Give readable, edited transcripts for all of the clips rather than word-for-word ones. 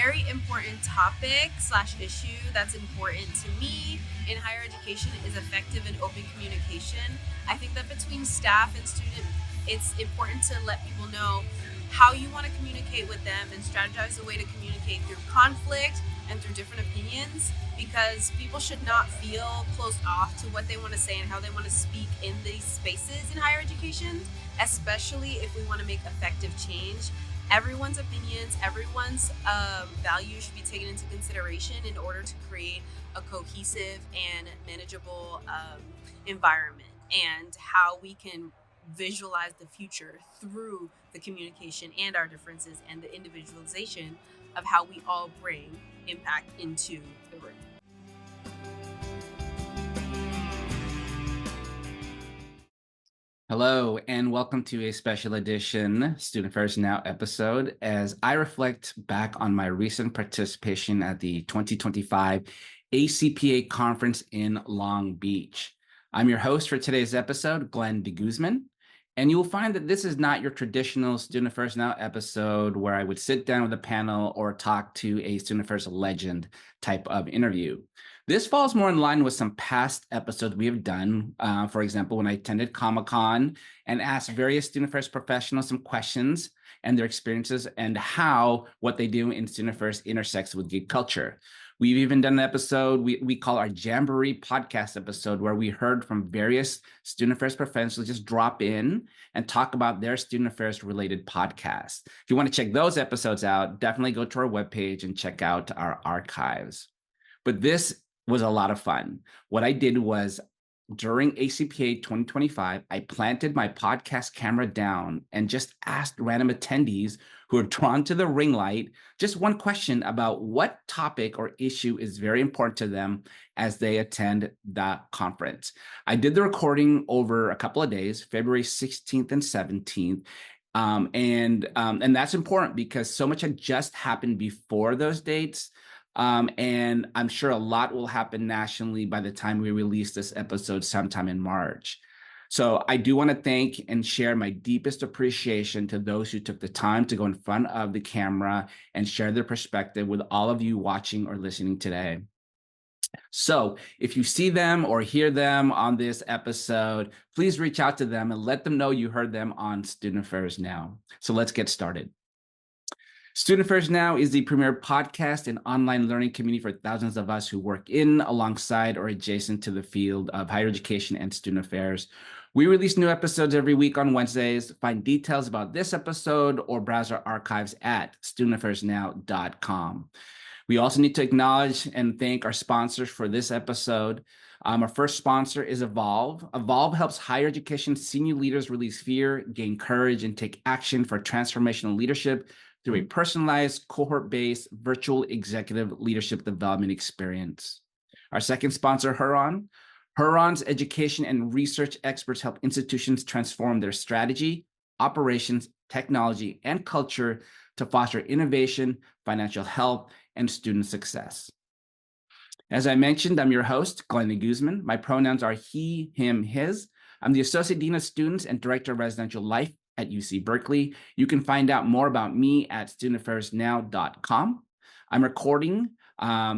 very important topic / issue that's important to me in higher education is effective and open communication. I think that between staff and student, it's important to let people know how you want to communicate with them and strategize a way to communicate through conflict and through different opinions, because people should not feel closed off to what they want to say and how they want to speak in these spaces in higher education, especially if we want to make effective change. Everyone's opinions, everyone's values should be taken into consideration in order to create a cohesive and manageable environment, and how we can visualize the future through the communication and our differences and the individualization of how we all bring impact into the room. Hello, and welcome to a special edition Student Affairs Now episode as I reflect back on my recent participation at the 2025 ACPA Conference in Long Beach. I'm your host for today's episode, Glenn DeGuzman, and you will find that this is not your traditional Student Affairs Now episode where I would sit down with a panel or talk to a Student Affairs legend type of interview. This falls more in line with some past episodes we have done. For example, when I attended Comic-Con and asked various student affairs professionals some questions and their experiences and how what they do in student affairs intersects with geek culture. We've even done an episode we call our Jamboree podcast episode, where we heard from various student affairs professionals just drop in and talk about their student affairs related podcasts. If you want to check those episodes out, definitely go to our webpage and check out our archives. But this was a lot of fun. What I did was during ACPA 2025, I planted my podcast camera down and just asked random attendees who are drawn to the ring light just one question about what topic or issue is very important to them as they attend the conference. I did the recording over a couple of days, February 16th and 17th. And that's important because so much had just happened before those dates. And I'm sure a lot will happen nationally by the time we release this episode sometime in March. So I do want to thank and share my deepest appreciation to those who took the time to go in front of the camera and share their perspective with all of you watching or listening today. So if you see them or hear them on this episode, please reach out to them and let them know you heard them on Student Affairs Now. So let's get started. Student Affairs Now is the premier podcast and online learning community for thousands of us who work in, alongside, or adjacent to the field of higher education and student affairs. We release new episodes every week on Wednesdays. Find details about this episode or browse our archives at studentaffairsnow.com. We also need to acknowledge and thank our sponsors for this episode. Our first sponsor is Evolve. Evolve helps higher education senior leaders release fear, gain courage, and take action for transformational leadership through a personalized, cohort-based virtual executive leadership development experience. Our second sponsor, Huron. Huron's education and research experts help institutions transform their strategy, operations, technology, and culture to foster innovation, financial health, and student success. As I mentioned, I'm your host, Glenn DeGuzman. My pronouns are he, him, his. I'm the Associate Dean of Students and Director of Residential Life at UC Berkeley. You can find out more about me at studentaffairsnow.com. I'm recording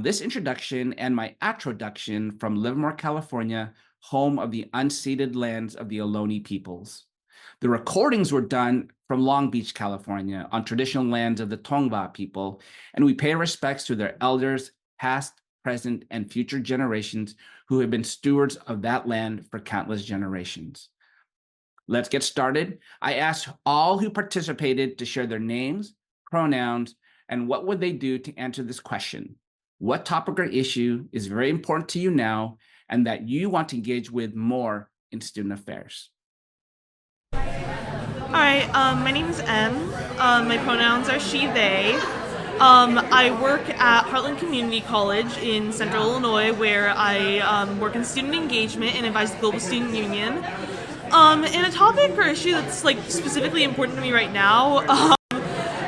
this introduction and my attroduction from Livermore, California, home of the unceded lands of the Ohlone peoples. The recordings were done from Long Beach, California, on traditional lands of the Tongva people, and we pay respects to their elders, past, present, and future generations who have been stewards of that land for countless generations. Let's get started. I asked all who participated to share their names, pronouns, and what would they do to answer this question. What topic or issue is very important to you now and that you want to engage with more in student affairs? All right, my name is Em. My pronouns are she, they. I work at Heartland Community College in Central Illinois, where I work in student engagement and advise the Global Student Union. And a topic or issue that's specifically important to me right now.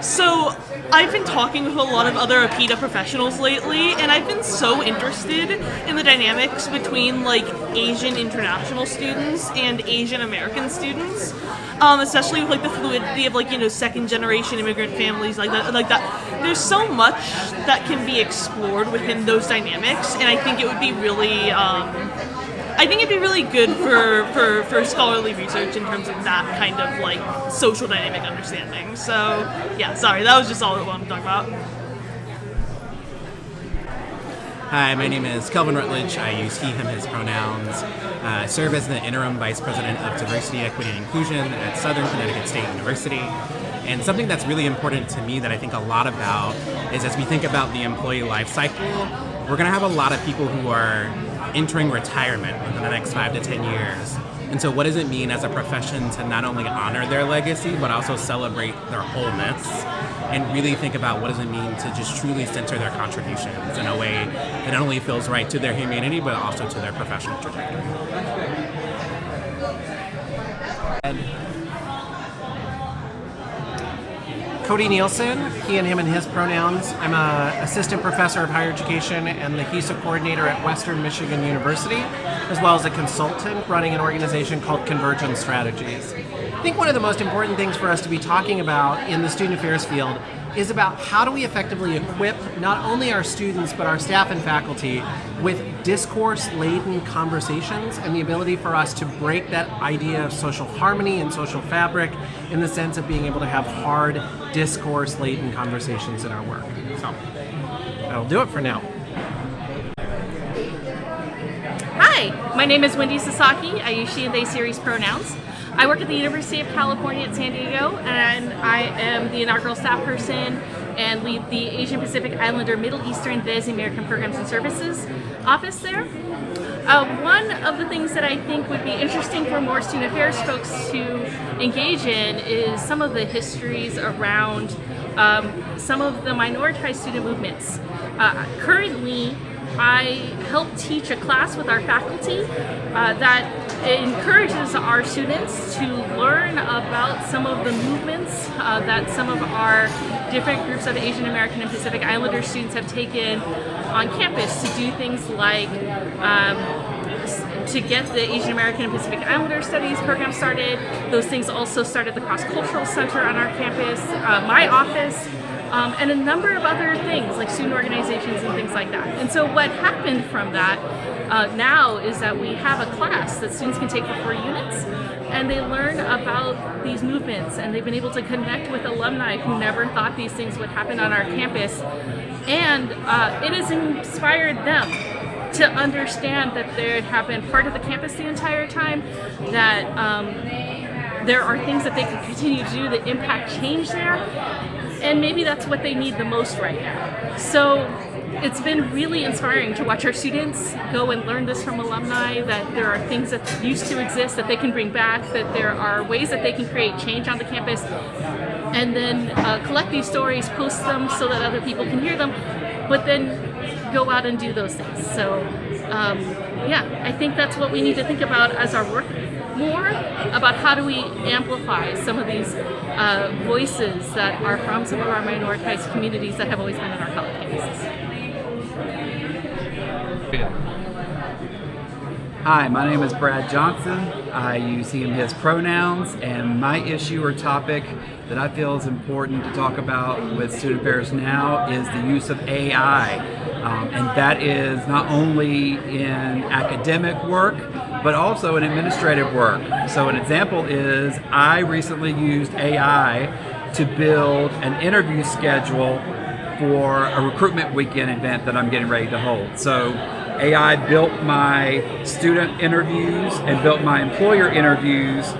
So I've been talking with a lot of other APITA professionals lately, and I've been so interested in the dynamics between like Asian international students and Asian American students, especially with like the fluidity of like, you know, second generation immigrant families like that. There's so much that can be explored within those dynamics, and I think it would be really good for scholarly research in terms of that kind of like social dynamic understanding. So yeah, sorry, that was just all I wanted to talk about. Hi, my name is Kelvin Rutledge. I use he, him, his pronouns. I serve as the interim vice president of diversity, equity, and inclusion at Southern Connecticut State University. And something that's really important to me that I think a lot about is as we think about the employee life cycle, we're going to have a lot of people who are entering retirement within the next 5 to 10 years. And so what does it mean as a profession to not only honor their legacy, but also celebrate their wholeness and really think about what does it mean to just truly center their contributions in a way that not only feels right to their humanity, but also to their professional trajectory. Cody Nielsen, he and him and his pronouns. I'm an assistant professor of higher education and the HESA coordinator at Western Michigan University, as well as a consultant running an organization called Convergence Strategies. I think one of the most important things for us to be talking about in the student affairs field is about how do we effectively equip not only our students but our staff and faculty with discourse-laden conversations and the ability for us to break that idea of social harmony and social fabric in the sense of being able to have hard discourse-laden conversations in our work. So that'll do it for now. Hi, my name is Windi Sasaki. I use she and they series pronouns. I work at the University of California at San Diego, and I am the inaugural staff person and lead the Asian Pacific Islander Middle Eastern Des American Programs and Services office there. One of the things that I think would be interesting for more student affairs folks to engage in is some of the histories around some of the minoritized student movements. Currently, I help teach a class with our faculty that encourages our students to learn about some of the movements that some of our different groups of Asian American and Pacific Islander students have taken on campus to do things like to get the Asian American and Pacific Islander Studies program started. Those things also started the Cross Cultural Center on our campus, my office, and a number of other things like student organizations and things like that. And so what happened from that now is that we have a class that students can take for 4 units, and they learn about these movements, and they've been able to connect with alumni who never thought these things would happen on our campus. And it has inspired them to understand that they have been part of the campus the entire time, that there are things that they can continue to do that impact change there, and maybe that's what they need the most right now. So it's been really inspiring to watch our students go and learn this from alumni, that there are things that used to exist that they can bring back, that there are ways that they can create change on the campus, and then collect these stories, post them so that other people can hear them, but then go out and do those things. So yeah, I think that's what we need to think about as our work more, about how do we amplify some of these voices that are from some of our minoritized communities that have always been in our college campuses. Hi, my name is Brad Johnson. I use he and his pronouns, and my issue or topic that I feel is important to talk about with student affairs now is the use of AI. And that is not only in academic work, but also in administrative work. So an example is I recently used AI to build an interview schedule for a recruitment weekend event that I'm getting ready to hold. So AI built my student interviews and built my employer interviews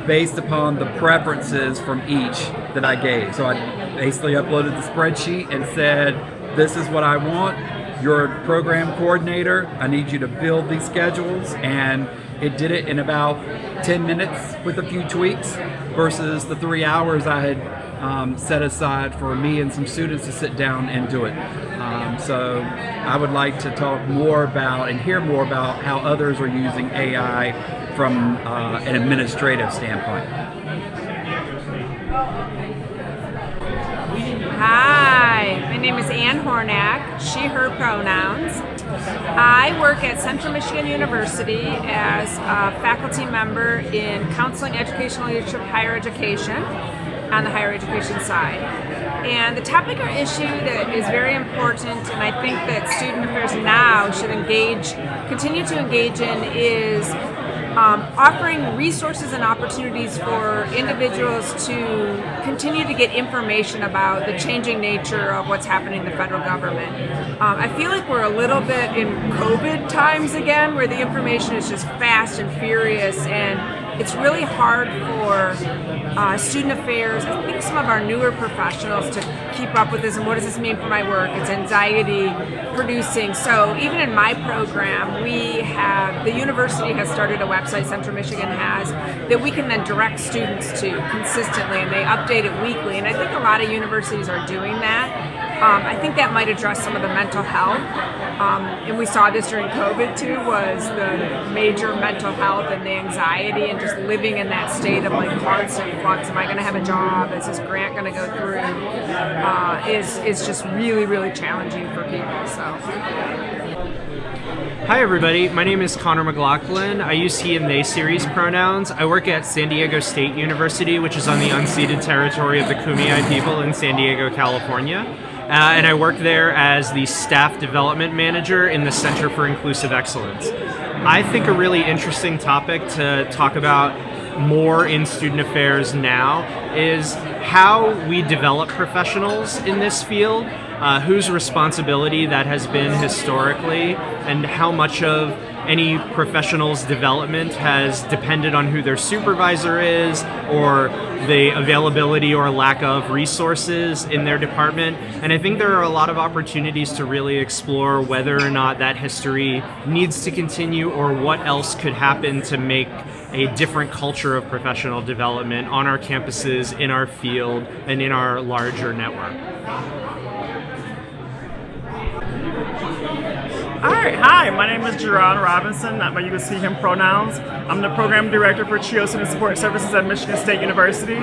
based upon the preferences from each that I gave. So I basically uploaded the spreadsheet and said, this is what I want. You're a program coordinator. I need you to build these schedules. And it did it in about 10 minutes with a few tweaks versus the 3 hours I had set aside for me and some students to sit down and do it. So I would like to talk more about and hear more about how others are using AI from an administrative standpoint. name is Hornak, she, her pronouns. I work at Central Michigan University as a faculty member in Counseling, Educational Leadership, Higher Education on the higher education side. And the topic or issue that is very important, and I think that Student Affairs Now should continue to engage in, is offering resources and opportunities for individuals to continue to get information about the changing nature of what's happening in the federal government. I feel like we're a little bit in COVID times again, where the information is just fast and furious, and it's really hard for student affairs, I think some of our newer professionals, to keep up with this and what does this mean for my work. It's anxiety producing. So even in my program, the university has started a website, Central Michigan has, that we can then direct students to consistently, and they update it weekly. And I think a lot of universities are doing that. I think that might address some of the mental health. And we saw this during COVID too, was the major mental health and the anxiety and just living in that state of like constant flux. Am I going to have a job? Is this grant going to go through? Is just really, really challenging for people. So. Hi everybody, my name is Conor McLaughlin. I use he and they series pronouns. I work at San Diego State University, which is on the unceded territory of the Kumeyaay people in San Diego, California. And I work there as the staff development manager in the Center for Inclusive Excellence. I think a really interesting topic to talk about more in student affairs now is how we develop professionals in this field, whose responsibility that has been historically, and how much of any professional's development has depended on who their supervisor is, or the availability or lack of resources in their department. And I think there are a lot of opportunities to really explore whether or not that history needs to continue, or what else could happen to make a different culture of professional development on our campuses, in our field, and in our larger network. Alright, hi, my name is Jieron Robinson. I use he, him pronouns. I'm the program director for CHEO Student Support Services at Michigan State University.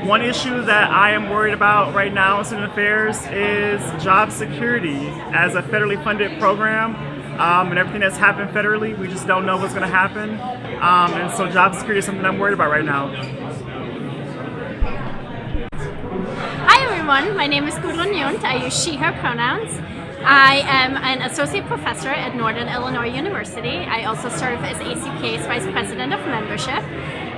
One issue that I am worried about right now in student affairs is job security. As a federally funded program, and everything that's happened federally, we just don't know what's going to happen. And so job security is something I'm worried about right now. Hi everyone, my name is Gudrun Nyunt. I use she, her pronouns. I am an associate professor at Northern Illinois University. I also serve as ACPA's Vice President of Membership.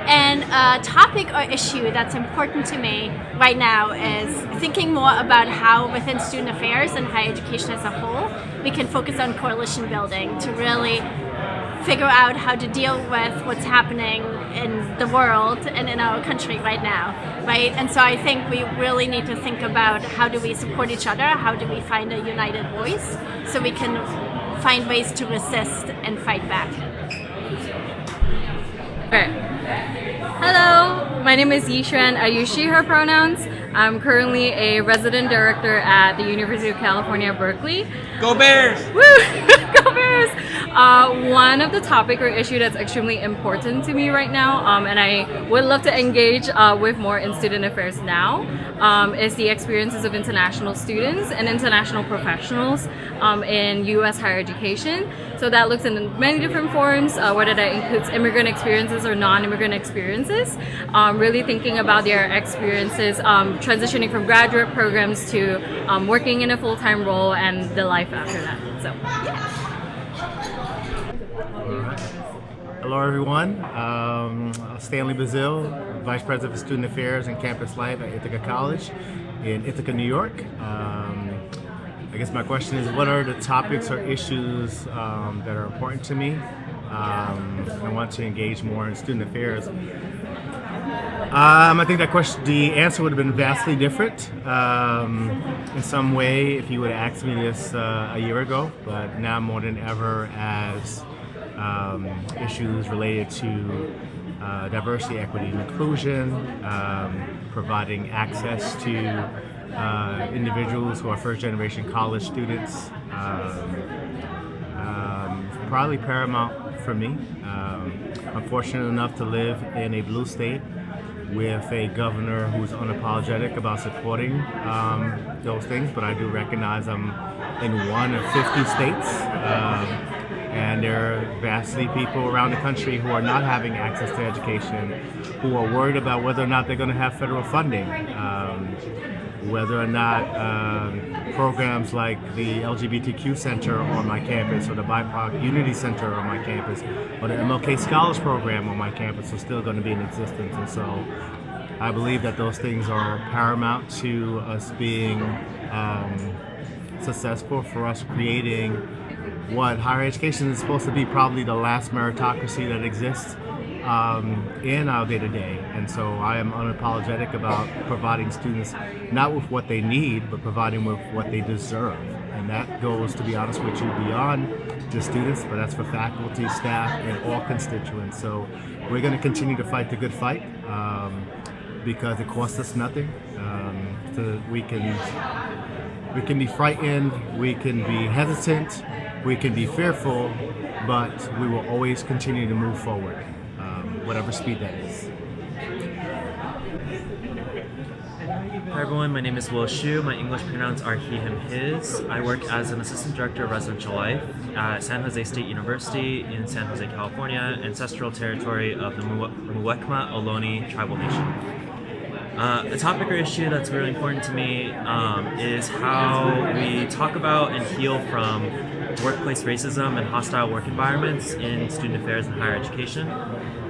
And a topic or issue that's important to me right now is thinking more about how within student affairs and higher education as a whole, we can focus on coalition building to really figure out how to deal with what's happening in the world and in our country right now, right? And so I think we really need to think about how do we support each other, how do we find a united voice so we can find ways to resist and fight back. Okay. Hello, my name is Xuen. I use she, her pronouns. I'm currently a resident director at the University of California, Berkeley. Go Bears! Woo! Go Bears! One of the topic or issue that's extremely important to me right now, and I would love to engage with more in student affairs now, is the experiences of international students and international professionals in U.S. higher education. So that looks in many different forms, whether that includes immigrant experiences or non-immigrant experiences. Really thinking about their experiences, transitioning from graduate programs to working in a full-time role and the life after that. So, yeah. Hello everyone, Stanley Bazile, Vice President for Student Affairs and Campus Life at Ithaca College in Ithaca, New York. I guess my question is, what are the topics or issues that are important to me? I want to engage more in student affairs. I think that question, the answer would have been vastly different in some way if you would have asked me this a year ago, but now more than ever as issues related to diversity, equity, and inclusion, providing access to individuals who are first-generation college students, probably paramount for me. I'm fortunate enough to live in a blue state with a governor who's unapologetic about supporting those things, but I do recognize I'm in one of 50 states, and there are vastly people around the country who are not having access to education, who are worried about whether or not they're going to have federal funding, whether or not programs like the LGBTQ Center on my campus or the BIPOC Unity Center on my campus or the MLK Scholars Program on my campus are still going to be in existence. And so I believe that those things are paramount to us being successful, for us creating what higher education is supposed to be, probably the last meritocracy that exists in our day-to-day. And so I am unapologetic about providing students not with what they need, but providing with what they deserve. And that goes, to be honest with you, beyond just students, but that's for faculty, staff, and all constituents. So we're going to continue to fight the good fight because it costs us nothing. So we can be frightened, we can be hesitant, we can be fearful, but we will always continue to move forward, whatever speed that is. Hi everyone, my name is Will Shu. My English pronouns are he, him, his. I work as an assistant director of residential life at San Jose State University in San Jose, California, ancestral territory of the Muwekma Ohlone tribal nation. A topic or issue that's really important to me is how we talk about and heal from workplace racism and hostile work environments in student affairs and higher education.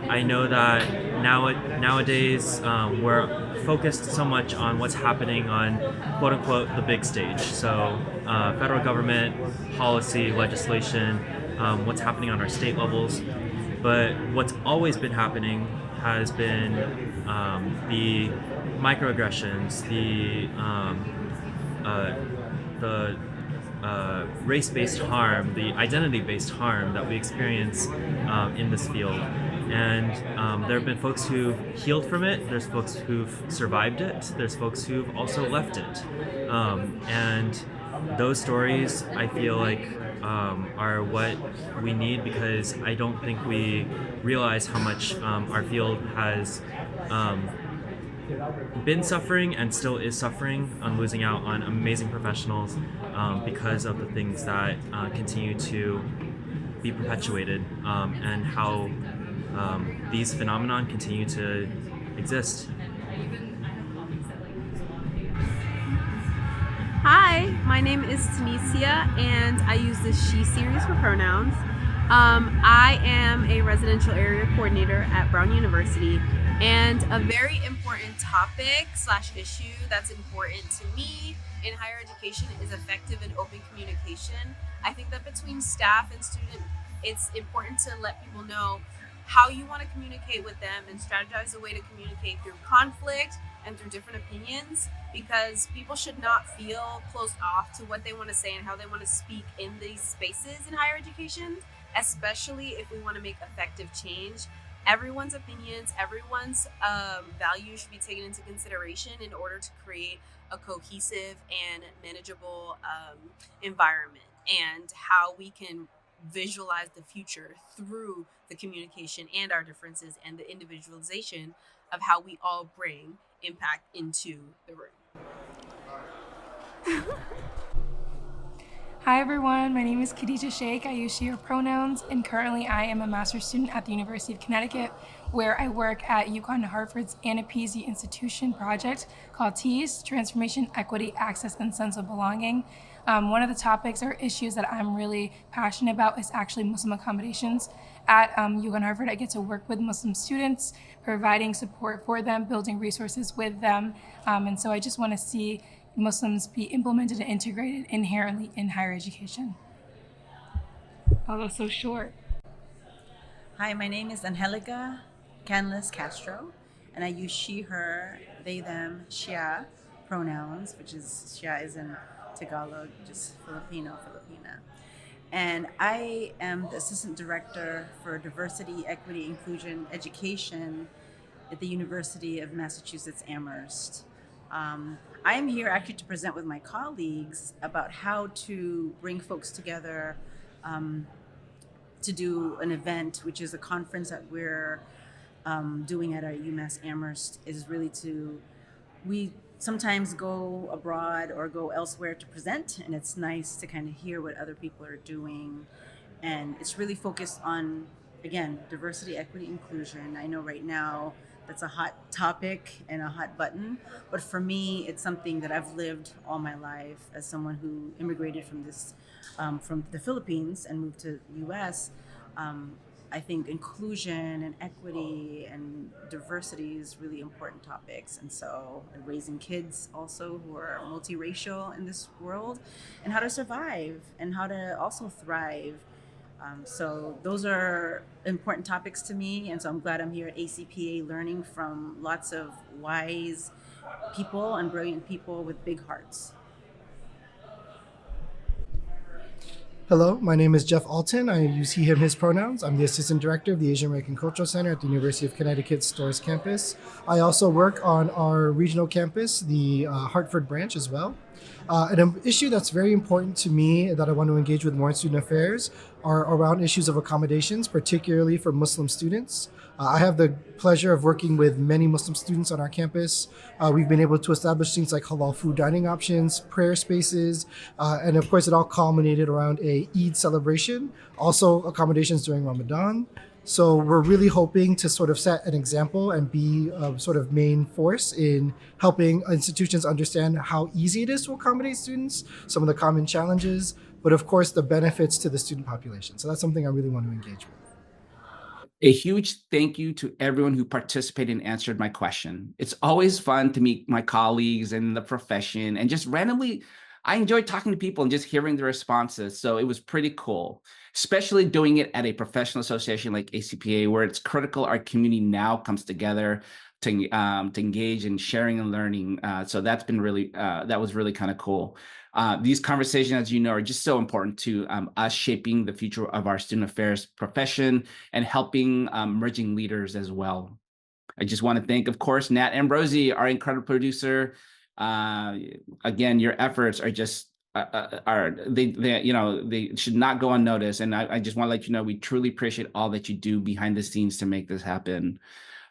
I know that nowadays we're focused so much on what's happening on quote-unquote the big stage. So federal government, policy, legislation, what's happening on our state levels. But what's always been happening has been the microaggressions, the race-based harm, the identity-based harm that we experience in this field. And there have been folks who've healed from it, there's folks who've survived it, there's folks who've also left it. And those stories, I feel like, are what we need, because I don't think we realize how much our field has been suffering and still is suffering on losing out on amazing professionals because of the things that continue to be perpetuated and how these phenomenon continue to exist. Hi, my name is Teniesea, and I use the she series for pronouns. I am a residential area coordinator at Brown University, and a very important topic / issue that's important to me in higher education is effective and open communication. I think that between staff and student, it's important to let people know how you want to communicate with them and strategize a way to communicate through conflict and through different opinions, because people should not feel closed off to what they want to say and how they want to speak in these spaces in higher education, especially if we want to make effective change. Everyone's opinions, everyone's values should be taken into consideration in order to create a cohesive and manageable environment, and how we can visualize the future through the communication and our differences and the individualization of how we all bring impact into the room. Hi everyone, my name is Khadija Shaikh. I use she, her pronouns, and currently I am a master's student at the University of Connecticut, where I work at UConn and Hartford's Anna Peasy Institution project called TEAS, Transformation, Equity, Access, and Sense of Belonging. One of the topics or issues that I'm really passionate about is actually Muslim accommodations. At UConn and Hartford, I get to work with Muslim students, providing support for them, building resources with them, and so I just want to see Muslims be implemented and integrated inherently in higher education. Oh, that's so short. Hi, my name is Angélica Canlas Castro, and I use she, her, they, them, Shia pronouns, which is Shia is in Tagalog, just Filipina. And I am the Assistant Director for Diversity, Equity, Inclusion, Education at the University of Massachusetts Amherst. I am here actually to present with my colleagues about how to bring folks together to do an event, which is a conference that we're doing at our UMass Amherst is really we sometimes go abroad or go elsewhere to present, and it's nice to kind of hear what other people are doing. And it's really focused on, again, diversity, equity, inclusion. I know right now that's a hot topic and a hot button, but for me, it's something that I've lived all my life as someone who immigrated from the Philippines and moved to the U.S. I think inclusion and equity and diversity is really important topics. And so raising kids also who are multiracial in this world, and how to survive and how to also thrive. So those are important topics to me. And so I'm glad I'm here at ACPA learning from lots of wise people and brilliant people with big hearts. Hello, my name is Jeff Alton. I use he, him, his pronouns. I'm the Assistant Director of the Asian American Cultural Center at the University of Connecticut's Storrs campus. I also work on our regional campus, the Hartford branch as well. And an issue that's very important to me that I want to engage with more in student affairs are around issues of accommodations, particularly for Muslim students. I have the pleasure of working with many Muslim students on our campus. We've been able to establish things like halal food dining options, prayer spaces, and of course it all culminated around a Eid celebration, also accommodations during Ramadan. So we're really hoping to sort of set an example and be a sort of main force in helping institutions understand how easy it is to accommodate students, some of the common challenges, but of course the benefits to the student population. So that's something I really want to engage with. A huge thank you to everyone who participated and answered my question. It's always fun to meet my colleagues in the profession and just randomly, I enjoy talking to people and just hearing their responses. So it was pretty cool, especially doing it at a professional association like ACPA, where it's critical our community now comes together to engage in sharing and learning. So that's been really, that was really kind of cool. These conversations, as you know, are just so important to us shaping the future of our student affairs profession and helping emerging leaders as well. I just want to thank, of course, Nat Ambrosi, our incredible producer. Again, your efforts are just they should not go unnoticed. And I just want to let you know we truly appreciate all that you do behind the scenes to make this happen.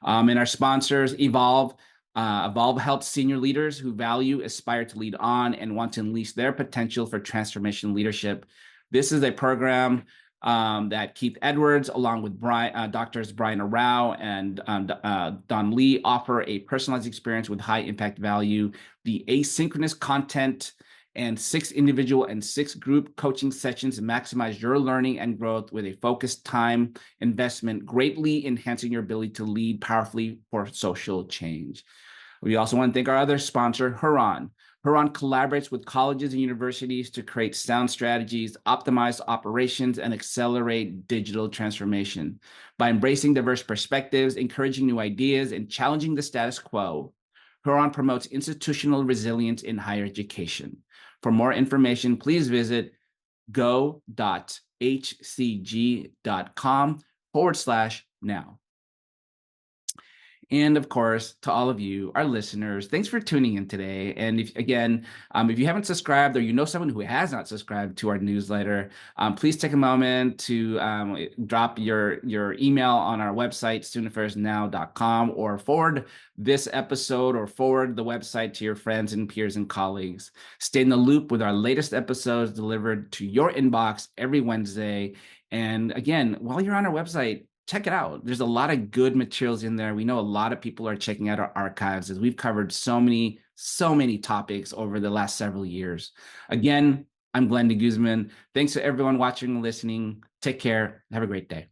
And our sponsors, Evolve. Evolve helps senior leaders who value, aspire to lead on, and want to unleash their potential for transformation leadership. This is a program that Keith Edwards, along with Doctors Brian Arau and Don Lee, offer a personalized experience with high impact value. The asynchronous content and 6 individual and 6 group coaching sessions maximize your learning and growth with a focused time investment, greatly enhancing your ability to lead powerfully for social change. We also want to thank our other sponsor, Huron. Huron collaborates with colleges and universities to create sound strategies, optimize operations, and accelerate digital transformation. By embracing diverse perspectives, encouraging new ideas, and challenging the status quo, Huron promotes institutional resilience in higher education. For more information, please visit go.hcg.com/now. And of course, to all of you, our listeners, thanks for tuning in today. And if you haven't subscribed or you know someone who has not subscribed to our newsletter, please take a moment to drop your email on our website, studentaffairsnow.com, or forward this episode or forward the website to your friends and peers and colleagues. Stay in the loop with our latest episodes delivered to your inbox every Wednesday. And again, while you're on our website, check it out. There's a lot of good materials in there. We know a lot of people are checking out our archives as we've covered so many topics over the last several years. Again, I'm Glenn DeGuzman. Thanks to everyone watching and listening. Take care. Have a great day.